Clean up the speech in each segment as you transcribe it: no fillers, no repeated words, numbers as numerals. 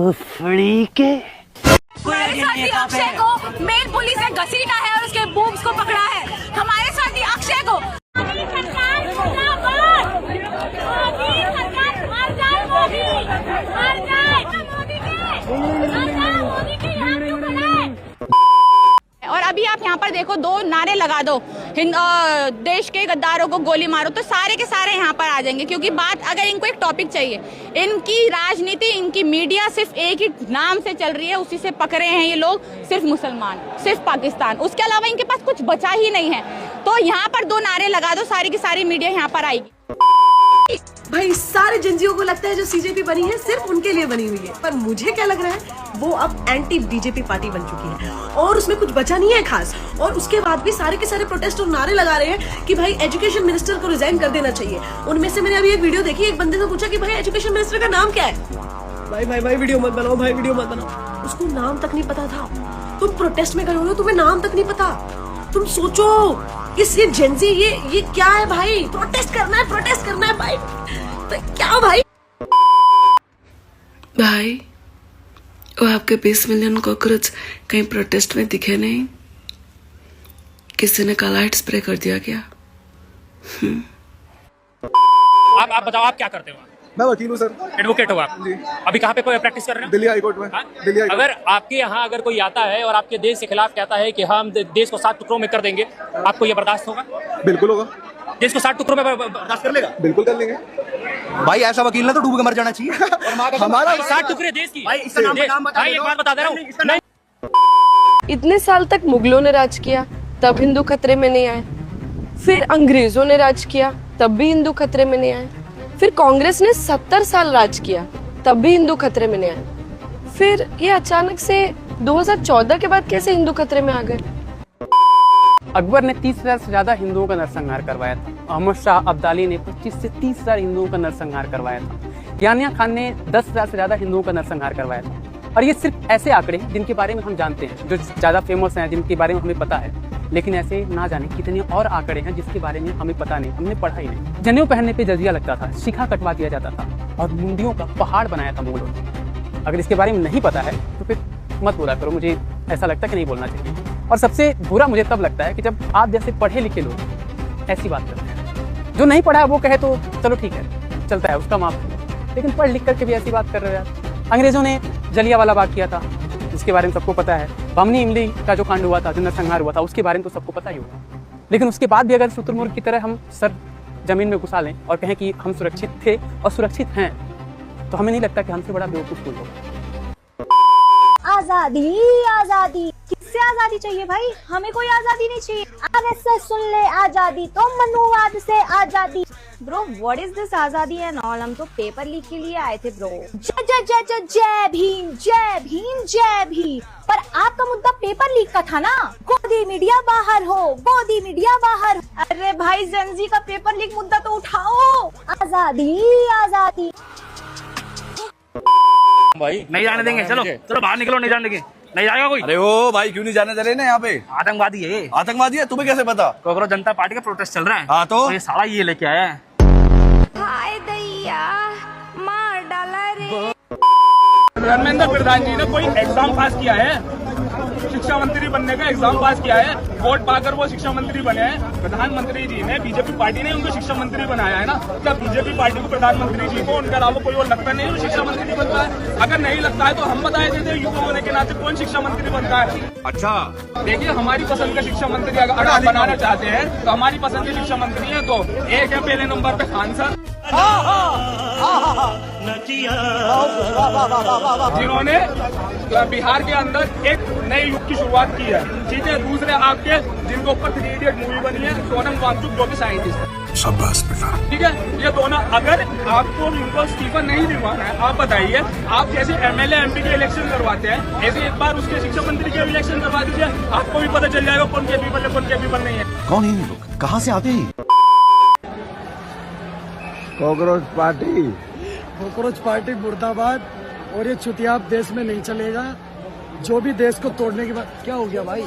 भोसड़ी के हमारे साथी अक्षय को मेल पुलिस ने घसीटा है और उसके बूब्स को पकड़ा है। हमारे साथी अक्षय को और अभी आप यहाँ पर देखो, दो नारे लगा दो, देश के गद्दारों को गोली मारो, तो सारे के सारे यहाँ पर आ जाएंगे। क्योंकि बात, अगर इनको एक टॉपिक चाहिए, इनकी राजनीति, इनकी मीडिया सिर्फ एक ही नाम से चल रही है, उसी से पकड़े हैं ये लोग, सिर्फ मुसलमान, सिर्फ पाकिस्तान, उसके अलावा इनके पास कुछ बचा ही नहीं है। तो यहाँ पर दो नारे लगा दो, सारी की सारी मीडिया यहाँ पर आएगी। भाई सारे जिंजियों को लगता है जो सीजेपी बनी है सिर्फ उनके लिए बनी हुई है, पर मुझे क्या लग रहा है, वो अब एंटी बीजेपी पार्टी बन चुकी है और उसमें कुछ बचा नहीं है खास। और उसके बाद भी सारे के सारे प्रोटेस्ट और नारे लगा रहे हैं कि भाई एजुकेशन मिनिस्टर को रिजाइन कर देना चाहिए। उनमें से मैंने अभी एक वीडियो देखी, एक बंदे से पूछा कि भाई एजुकेशन मिनिस्टर का नाम क्या है। भाई वीडियो मत बनाओ, भाई वीडियो मत बनाओ। उसको नाम तक नहीं पता था। तुम प्रोटेस्ट में गए हो, तुम्हें नाम तक नहीं पता। तुम सोचो ये जेंजी, ये क्या है भाई? प्रोटेस्ट करना है भाई, तो क्या भाई? भाई वो आपके 20 मिलियन कॉकरोच कहीं प्रोटेस्ट में दिखे नहीं? किसी ने काला हाइट स्प्रे कर दिया क्या? आप बताओ, आप क्या करते हो? मैं वकील हूँ सर। एडवोकेट हो आप? अभी कहाँ पे प्रैक्टिस कर रहे हैं? दिल्ली हाई कोर्ट में। Delhi high court. अगर आपके यहाँ अगर कोई आता है और आपके देश के खिलाफ कहता है कि हम देश को 7 टुकड़ों में कर देंगे, आपको ये बर्दाश्त होगा? बिल्कुल होगा। देश को 7 टुकड़ों में बर्दाश्त कर लेगा? बिल्कुल कर लेंगे भाई। ऐसा वकील ना तो डूब के मर जाना चाहिए। हमारा 7 टुकड़े देश की। भाई एक बात बता दे रहा हूँ, इतने साल तक मुगलों ने राज किया, तब हिंदू खतरे में नहीं आए। फिर अंग्रेजों ने राज किया, तब भी हिंदू खतरे में नहीं आए। फिर कांग्रेस ने 70 साल राज किया, तब भी हिंदू खतरे में नहीं आए। फिर ये अचानक से 2014 के बाद कैसे हिंदू खतरे में आ गए? अकबर ने 30,000 से ज्यादा हिंदुओं का नरसंहार करवाया था। अहमद शाह अब्दाली ने 25 से 30,000 हिंदुओं का नरसंहार करवाया था। यानिया खान ने 10,000 से ज्यादा हिंदुओं का नरसंहार करवाया था। और ये सिर्फ ऐसे आंकड़े हैं जिनके बारे में हम जानते हैं, जो ज्यादा फेमस हैं, जिनके बारे में हमें पता है। लेकिन ऐसे ना जाने कितने और आंकड़े हैं जिसके बारे में हमें पता नहीं, हमने पढ़ा ही नहीं। जनेऊ पहनने पे जजिया लगता था, शिखा कटवा दिया जाता था और मुंडियों का पहाड़ बनाया था मुगलों ने। अगर इसके बारे में नहीं पता है तो फिर मत बोला करो, मुझे ऐसा लगता है कि नहीं बोलना चाहिए। और सबसे बुरा मुझे तब लगता है कि जब आप जैसे पढ़े लिखे लोग ऐसी बात करते हैं। जो नहीं पढ़ा है वो कहे तो चलो ठीक है, चलता है, उसका माफ है। लेकिन पढ़ लिख करके भी ऐसी बात कर रहे हैं। अंग्रेजों ने जलियांवाला बाग किया था, जिसके बारे में सबको पता है। बामनी इमली का जो कांड हुआ था, जो नरसंहार हुआ था, उसके बारे में तो सबको पता ही होगा। लेकिन उसके बाद भी अगर शुतुरमुर्ग की तरह हम सर जमीन में घुसा लें और कहें कि हम सुरक्षित थे और सुरक्षित हैं, तो हमें नहीं लगता कि हमसे बड़ा बेवकूफ कोई होगा। आजादी आजादी, किससे आजादी चाहिए भाई? हमें कोई आजादी नहीं चाहिए। आरएसएस सुन ले आजादी, तो मनुवाद से आजादी। ब्रो व्हाट इज दिस आजादी एंड ऑल? हम तो पेपर लीक के लिए आए थे ब्रो। जय जय जय जय जय भीम, जय भीम, जय भीम। पर आपका मुद्दा पेपर लीक का था ना? गोदी मीडिया बाहर हो, गोदी मीडिया बाहर। अरे भाई जेनजी का पेपर लीक मुद्दा तो उठाओ। आजादी आजादी भाई नहीं जाने देंगे। चलो चलो बाहर निकलो, नहीं जाने देंगे। नहीं जाएगा कोई? अरे ओ भाई, क्यों नहीं जाने दे रहे ना? यहाँ पे आतंकवादी है। आतंकवादी है? तुम्हें कैसे पता? कांग्रेस जनता पार्टी का प्रोटेस्ट चल रहा है। हाँ तो ये साला ये लेके आया है। हाय दैया मार डाला रे। धर्मेंद्र प्रधान जी ने कोई एग्जाम पास किया है? शिक्षा मंत्री बनने का एग्जाम पास किया है, वोट पाकर वो शिक्षा मंत्री बने हैं। प्रधानमंत्री जी ने, बीजेपी पार्टी ने उनको शिक्षा मंत्री बनाया है ना। क्या बीजेपी पार्टी को, प्रधानमंत्री जी को उनके अलावा कोई और लगता नहीं है शिक्षा मंत्री बनता है? अगर नहीं लगता है तो हम बताए देते युवा होने के नाते कौन शिक्षा मंत्री बनता है। अच्छा देखिए, हमारी पसंद का शिक्षा मंत्री अगर आप बनाना चाहते हैं तो हमारी पसंद के शिक्षा मंत्री है तो एक है पहले नंबर पे खान सर, जिन्होंने बिहार के अंदर एक नए युग की शुरुआत की है। ठीक है, दूसरे आपके जिनके ऊपर 3 इडियट मूवी बनी है, सोनम वांगचुक जो कि साइंटिस्ट है। शाबाश बेटा। ठीक है, ये दोनों, अगर आपको इनको इस्तीफा नहीं दिलवाना है, आप बताइए, आप जैसे एमएलए एमपी के इलेक्शन करवाते हैं, ऐसे एक बार उसके शिक्षा मंत्री के इलेक्शन करवा दीजिए, आपको भी पता चल जाएगा कौन केपीबल है, कौन केपीबल नहीं है। कौन है लोग, कहाँ से आते हैं? कॉकरोच पार्टी, कॉकरोच पार्टी मुर्दाबाद। और ये चुतियाब देश में नहीं चलेगा। जो भी देश को तोड़ने के बाद क्या हो गया भाई?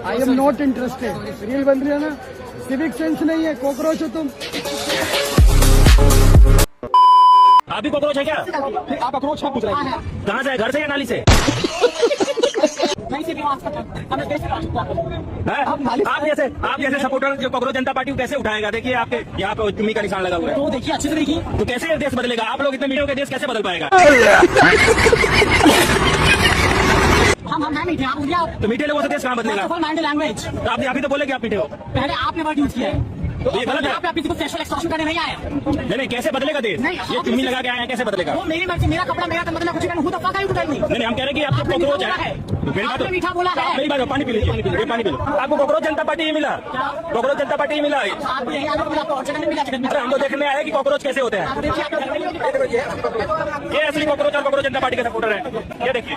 I am not interested. Reel बन रही है ना? सिविक सेंस नहीं है, कॉकरोच हो तुम। आप भी कॉकरोच है क्या? आप अप्रोच पूछ रहे हैं कहाँ से? घर से या नाली से? आप जैसे सपोर्टर जो कांग्रेस जनता पार्टी को कैसे उठाएगा? देखिए आपके यहाँ पे तुम्ही का निशान लगा हुआ है। तो देखिए अच्छे से देखिए, तो कैसे देश बदलेगा? आप लोग इतने मीडियो के देश कैसे बदल पाएगा? हम मीठे, आप बोलिए आप तो मीठे लोगों से देश कहाँ बदलेगा? Mind language. तो आप अभी तो बोले कि आप मीठे हो। पहले आपने वर्ड यूज किया है, तो ये गलत है। आप किसी को सेक्सुअल एक्सटॉर्शन करने नहीं आए। नहीं, कैसे बदलेगा देश? नहीं, ये तुम्ही लगा के आए हैं, कैसे बदलेगा? वो मेरी मर्जी, मेरा कपड़ा मेरा मतलब कुछ नहीं, खुद अपना नहीं, हम कह रहे हैं कि आपको कॉकरोच है। मेरी बात आपने मीठा बोला है। मेरी बात पानी पी लीजिए, पानी पी लो। आपको कांग्रेस जनता पार्टी ही मिला? कांग्रेस जनता पार्टी ही मिला? आपको यही आगे मिला, और जगह नहीं मिला। अरे हम तो देखने आए कि कॉकरोच कैसे होते हैं। ये असली कॉकरोच और कांग्रेस जनता पार्टी के सपोर्टर है। ये देखिए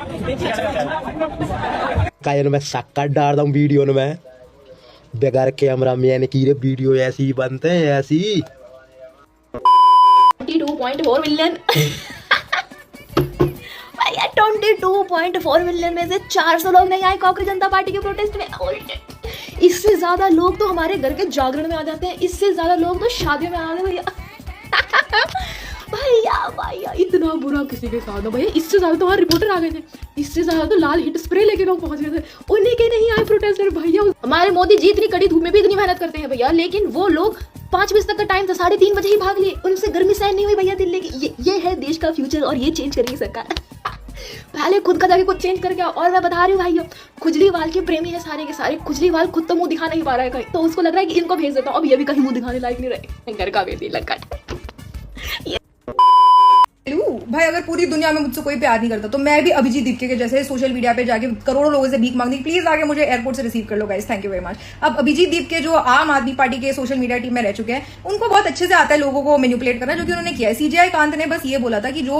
कायन मैं सक्का डाल रहा हूँ वीडियो में, मैं बेकार कैमरा मैन की रे वीडियो ऐसी ही बनते हैं, ऐसी 22.4 मिलियन 22.4 मिलियन में से 400 लोग नहीं आए कांग्रेस जनता पार्टी के प्रोटेस्ट में। इससे ज्यादा लोग तो हमारे घर के जागरण में आ जाते हैं, इससे ज्यादा लोग तो शादियों में आ जाते हैं भैया। भैया इतना बुरा किसी के साथ भैया, इससे ज्यादा तो हमारे रिपोर्टर आ गए थे, इससे ज्यादा तो लाल हिट स्प्रे लेके लोग पहुंच गए थे, उन्हीं के नहीं आए प्रोटेस्टर भैया। हमारे मोदी जी इतनी कड़ी धूप में भी इतनी मेहनत करते हैं भैया, लेकिन वो लोग 5 बजे तक का टाइम था, 3:30 बजे ही भाग लिए, उनसे गर्मी सहन नहीं हुई भैया दिल्ली की। ये है देश का फ्यूचर और ये चेंज करेगी सरकार। पहले खुद का जाके कुछ चेंज करके आओ। और मैं बता रही हूँ भाइयों, खुजली वाल के प्रेमी है सारे के सारे, खुजली वाल खुद तो मुंह दिखा नहीं पा रहा है कहीं, तो उसको लग रहा है कि इनको भेज देता हूँ, अब ये भी कहीं मुंह दिखाने लायक नहीं रहे, घर का बेटी लड़का। भाई अगर पूरी दुनिया में मुझसे कोई प्यार नहीं करता तो मैं भी अभिजीत दीपके के जैसे सोशल मीडिया पे जाके करोड़ों लोगों से भीख मांगनी, प्लीज आगे मुझे एयरपोर्ट से रिसीव कर लो guys, thank you very much. अब अभिजीत दीपके जो आम आदमी पार्टी के सोशल मीडिया टीम में रह चुके हैं, उनको बहुत अच्छे से आता है लोगों को मैनिपुलेट करना, जो कि उन्होंने किया है। सीजेआई कांत ने बस ये बोला था कि जो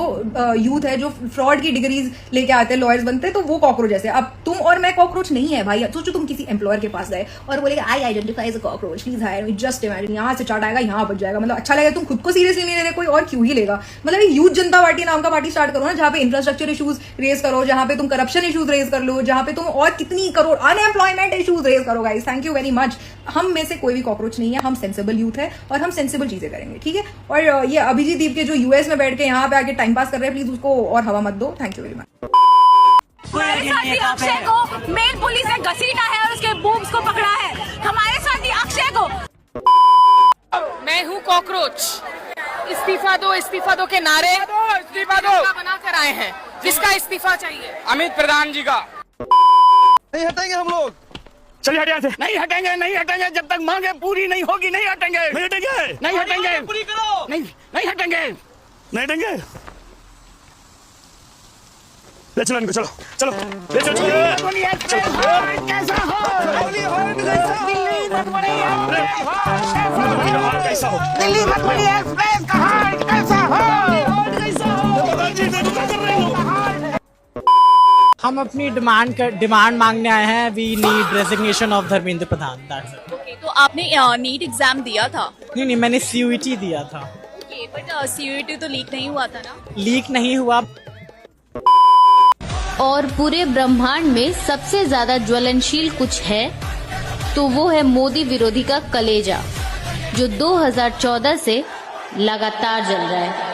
यूथ है जो फ्रॉड की डिग्रीज लेके आते हैं, लॉयर्स बनते हैं, तो वो कॉकरोच जैसे। अब तुम और मैं कॉकरोच नहीं है भाई। सोचो तुम किसी एम्प्लॉयर के पास गए और बोले I identify as a cockroach, please hire me, just imagine यहाँ से चाट आएगा, यहाँ बच जाएगा, मतलब अच्छा लगेगा, तुम खुद को सीरियसली नहीं ले रहे, कोई और क्यों ही लेगा। मतलब यूथ जनता पार्टी नाम का पार्टी स्टार्ट करो ना, जहाँ पे इंफ्रास्ट्रक्चर इश्यूज रेज करो, जहाँ पे तुम करप्शन इश्यूज रेज कर लो, जहाँ पे तुम और कितनी करोड़ अनएम्प्लॉयमेंट इश्यूज रेज करो guys, thank you very much. हम में से कोई भी कॉकरोच नहीं है, हम सेंसिबल यूथ है और हम सेंसिबल चीजें करेंगे, ठीक है। और ये अभिजीत दीप के जो यूएस में बैठ के यहाँ पे आके टाइम पास कर रहे हैं, प्लीज उसको और हवा मत दो, थैंक यू वेरी मच। हमारे साथ ही अक्षय को मेल पुलिस ने घसीटा है और उसके बूब्स को पकड़ा है, हमारे साथ ही अक्षय को। मैं हूँ कॉकरोच, इस्तीफा दो के नारे इस्तीफा दो बनाकर आए हैं। किसका इस्तीफा चाहिए? अमित प्रधान जी का। नहीं हटेंगे हम लोग। चलिए हट यहाँ से। नहीं हटेंगे जब तक मांगे पूरी नहीं होगी, नहीं हटेंगे। पूरी करो। नहीं हटेंगे। ले चलो इनको, चलो ले चलो। कैसा हो दिल्ली मधुबनी एक्सप्रेस कहाँ कैसा हो? हम अपनी डिमांड मांगने आए हैं। We need resignation of Dharmendra Pradhan. तो आपने नीट एग्जाम दिया था? नहीं, मैंने CUET दिया था। बट CUET तो लीक नहीं हुआ था ना? लीक नहीं हुआ। और पूरे ब्रह्मांड में सबसे ज्यादा ज्वलनशील कुछ है तो वो है मोदी विरोधी का कलेजा, जो 2014 से लगातार जल रहा है।